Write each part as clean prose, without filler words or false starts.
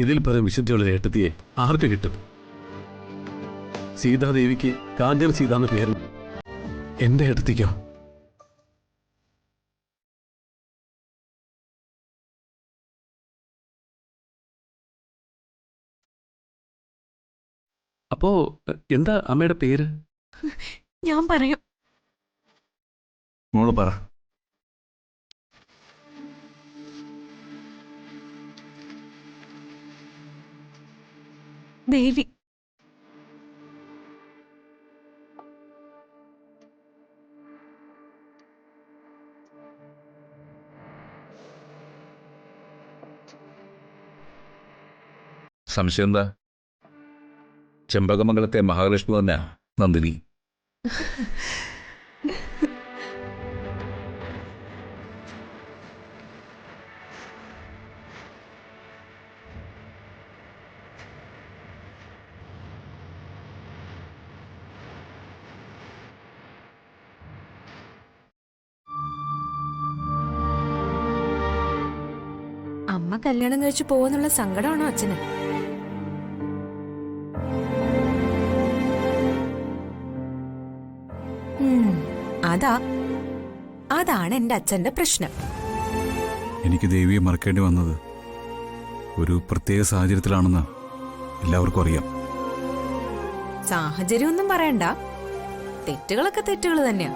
ഇതിൽ പരം വിശുദ്ധിയുള്ള ഏട്ടത്തിയെ ആർക്ക് കിട്ടും? സീതാദേവിക്ക് കാഞ്ചന സീത എന്ന് പേര്, എന്റെ ഏട്ടത്തിക്കോ? അപ്പോ എന്താ അമ്മയുടെ പേര്? ഞാൻ പറയാം. മോള് പറ. ദേവി. സംശയം എന്താ? ചെമ്പകമംഗലത്തെ മഹാലക്ഷ്മി തന്നെ നന്ദിനി. അമ്മ കല്യാണം കഴിച്ചു പോവെന്നുള്ള സങ്കടമാണോ അച്ഛന്? അതാണ് എന്റെ അച്ഛന്റെ പ്രശ്നം. എനിക്ക് ദേവിയെ മറക്കേണ്ടി വന്നത് ഒരു പ്രത്യേക സാഹചര്യത്തിലാണെന്ന് എല്ലാവർക്കും അറിയാം. സാഹചര്യമൊന്നും പറയണ്ട, തെറ്റുകളൊക്കെ തെറ്റുകൾ തന്നെയാ.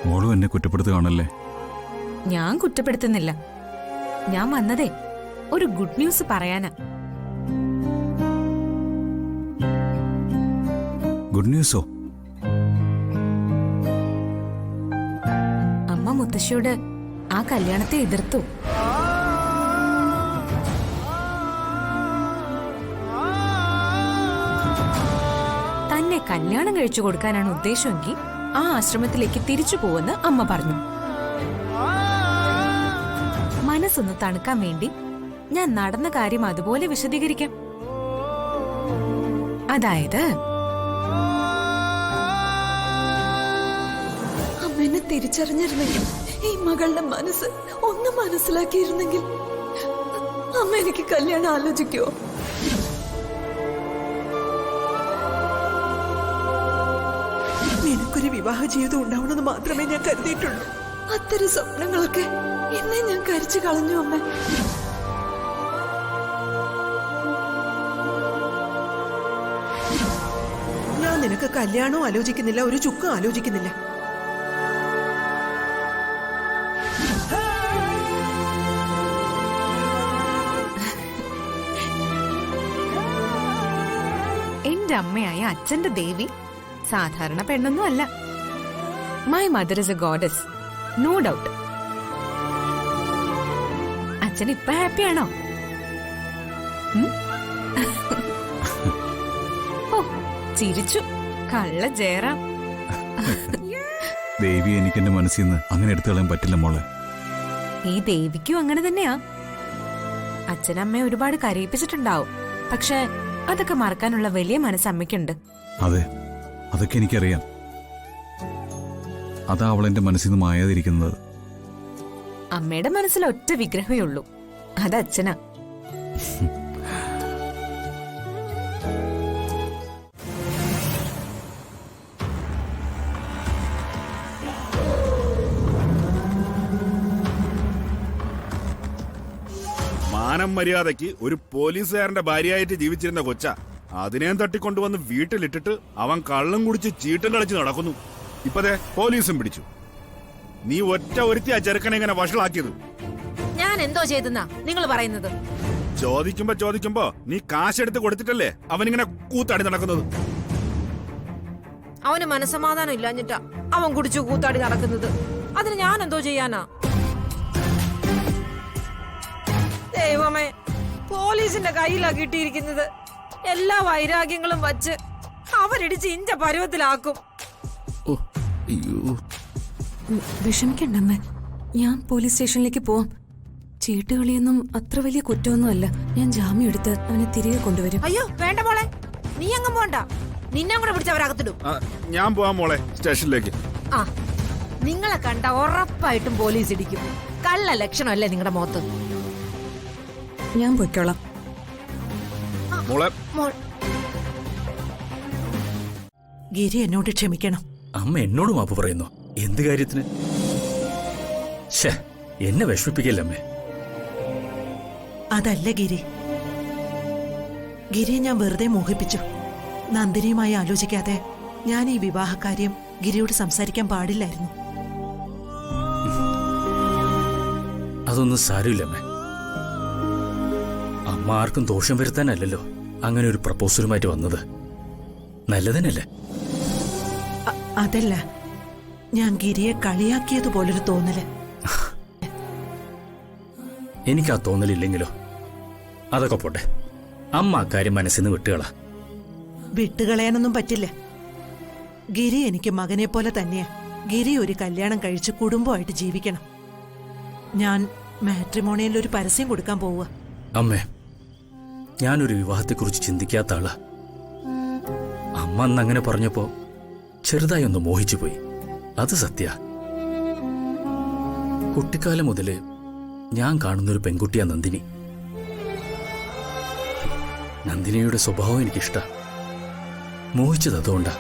മോളും എന്നെ കുറ്റപ്പെടുത്തുകയാണല്ലേ? ഞാൻ കുറ്റപ്പെടുത്തുന്നില്ല. ഞാൻ വന്നതേ ഒരു ഗുഡ് ന്യൂസ് പറയാനാ. ഗുഡ് ന്യൂസോ? അമ്മ മുത്തശ്ശിയോട് ആ കല്യാണത്തെ എതിർത്തു. തന്നെ കല്യാണം കഴിച്ചു കൊടുക്കാനാണ് ഉദ്ദേശമെങ്കിൽ ആ ആശ്രമത്തിലേക്ക് തിരിച്ചു പോവെന്ന് അമ്മ പറഞ്ഞു. മനസ്സൊന്ന് തണുക്കാൻ വേണ്ടി ഞാൻ നടന്ന കാര്യം അതുപോലെ വിശദീകരിക്കാം. അതായത് അമ്മേനെ തിരിച്ചറിഞ്ഞിരുന്നെങ്കിൽ, ഈ മകളുടെ മനസ്സ് ഒന്ന് മനസ്സിലാക്കിയിരുന്നെങ്കിൽ അമ്മ എനിക്ക് കല്യാണം ആലോചിക്കോ? നിനക്കൊരു വിവാഹ ജീവിതം ഉണ്ടാവണമെന്ന് മാത്രമേ ഞാൻ കരുതിയിട്ടുള്ളൂ. അത്തരം സ്വപ്നങ്ങളൊക്കെ എന്നെ ഞാൻ കരിച്ചു കളഞ്ഞു അമ്മ. ഞാൻ നിനക്ക് കല്യാണവും ആലോചിക്കുന്നില്ല, ഒരു ചുക്കും ആലോചിക്കുന്നില്ല. എന്റെ അമ്മയായ അച്ഛന്റെ ദേവി സാധാരണ പെണ്ണൊന്നും അല്ല. My mother is a goddess, no doubt. അച്ഛൻ ഇപ്പൊ ഹാപ്പിയാണോ? ഓ, ചിരിച്ചു കള്ള ജയറാം. ദേവി എനിക്ക് എന്റെ മനസ്സിൽ നിന്ന് അങ്ങനെ എടുത്തു കളയാൻ പറ്റില്ല മോളെ. ഈ ദേവിക്കും അങ്ങനെ തന്നെയാ. അച്ഛനമ്മയെ ഒരുപാട് കരയിപ്പിച്ചിട്ടുണ്ടാവും, പക്ഷെ അതൊക്കെ മറക്കാനുള്ള വലിയ മനസ്സ് അമ്മയ്ക്കുണ്ട്. അതെ, അതൊക്കെ എനിക്കറിയാം. അതാ അവൾ എന്റെ മനസ്സിൽ നിന്ന് മായാതിരിക്കുന്നത്. അമ്മയുടെ മനസ്സിൽ ഒറ്റ വിഗ്രഹമേ ഉള്ളൂ, അത് അച്ഛനാ. മാനം മര്യാദയ്ക്ക് ഒരു പോലീസുകാരന്റെ ഭാര്യയായിട്ട് ജീവിച്ചിരുന്ന കൊച്ച അതിനെയും തട്ടിക്കൊണ്ടുവന്ന് വീട്ടിലിട്ടിട്ട് അവൻ കള്ളും കുടിച്ച് ചീട്ടും കളിച്ച് നടക്കുന്നു. ഇപ്പതേ പോലീസും പിടിച്ചു. നീ ഒറ്റ ഒരുത്തി ആ ചെറുക്കനെ ഇങ്ങനെ വഷളാക്കിയത്. ഞാൻ എന്തോ ചെയ്തെന്നാ നിങ്ങൾ പറയുന്നത്? ചോദിക്കുമ്പോ നീ കാശെടുത്ത് കൊടുത്തിട്ടല്ലേ അവനിങ്ങനെ കൂത്താടി നടക്കുന്നത്. അവന് മനസ്സമാധാനം ഇല്ലാഞ്ഞിട്ടാ അവൻ കുടിച്ചു കൂത്താടി നടക്കുന്നത്. അതിന് ഞാൻ എന്തോ ചെയ്യാനാ? ദൈവമേ, പോലീസിന്റെ കയ്യിലാ കിട്ടിയിരിക്കുന്നത്. എല്ലാ വൈരാഗ്യങ്ങളും വച്ച് അവരിടിച്ച് ഇഞ്ച പരുവത്തിലാക്കും. വിഷമിക്കണ്ടമ്മേ, ഞാൻ പോലീസ് സ്റ്റേഷനിലേക്ക് പോവാം. ചീട്ടുകളിയൊന്നും അത്ര വലിയ കുറ്റമൊന്നുമല്ല. ഞാൻ ജാമ്യം എടുത്ത് അവനെ തിരികെ കൊണ്ടുവരും. അയ്യോ വേണ്ട മോളെ, നീ അങ്ങ് പോണ്ട. നിന്നെ കൂടെ പിടിച്ചവരകത്തിടും. ഞാൻ പോവാം മോളെ സ്റ്റേഷനിലേക്ക്. ആ, നിങ്ങളെ കണ്ട ഉറപ്പായിട്ടും പോലീസ് ഇടിക്കും. കള്ള ലക്ഷണമല്ലേ നിങ്ങളുടെ മുഖത്ത്? ഞാൻ പൊയ്ക്കോളാം. മോളെ ഗിരി എന്നോട് ക്ഷമിക്കണം. അമ്മ എന്നോട് മാപ്പ് പറയുന്നു. എന്ത് കാര്യത്തിന്? ഛേ, എന്നെ വിഷമിപ്പിക്കല്ലേ അമ്മേ. അതല്ല ഗിരി, ഗിരിയെ ഞാൻ വെറുതെ മോഹിപ്പിച്ചു. നന്ദിനിയുമായി ആലോചിക്കാതെ ഞാൻ ഈ വിവാഹകാര്യം ഗിരിയോട് സംസാരിക്കാൻ പാടില്ലായിരുന്നു. അതൊന്നും സാരമില്ല അമ്മേ. അമ്മ ആർക്കും ദോഷം വരുത്താനല്ലല്ലോ അങ്ങനെ ഒരു പ്രപ്പോസലുമായിട്ട് വന്നത്. നല്ലതിനല്ലേ? അതല്ല, ഞാൻ ഗിരിയെ കളിയാക്കിയതുപോലൊരു തോന്നല്. എനിക്ക് ആ തോന്നലില്ലെങ്കിലോ? അതൊക്കെ പോട്ടെ. അമ്മ അക്കാര്യം മനസ്സിൽ നിന്ന് വിട്ടുകളാ. വിട്ടുകളയാനൊന്നും പറ്റില്ല. ഗിരി എനിക്ക് മകനെ പോലെ തന്നെയാ. ഗിരി ഒരു കല്യാണം കഴിച്ച് കുടുംബമായിട്ട് ജീവിക്കണം. ഞാൻ മാട്രിമോണിയിൽ ഒരു പരസ്യം കൊടുക്കാൻ പോവുക. അമ്മേ, ഞാനൊരു വിവാഹത്തെക്കുറിച്ച് ചിന്തിക്കാത്ത ആളാ. അമ്മ അന്ന് അങ്ങനെ പറഞ്ഞപ്പോ ചെറുതായി ഒന്ന് മോഹിച്ചു പോയി. അത് സത്യ. കുട്ടിക്കാലം മുതല് ഞാൻ കാണുന്നൊരു പെൺകുട്ടിയാ നന്ദിനി. നന്ദിനിയുടെ സ്വഭാവം എനിക്കിഷ്ട. മോഹിച്ചത് അതുകൊണ്ടാ.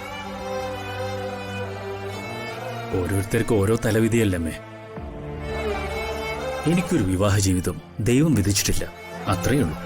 ഓരോരുത്തർക്കും ഓരോ തലവിധിയല്ലമ്മേ. എനിക്കൊരു വിവാഹ ജീവിതം ദൈവം വിധിച്ചിട്ടില്ല, അത്രയേ ഉള്ളൂ.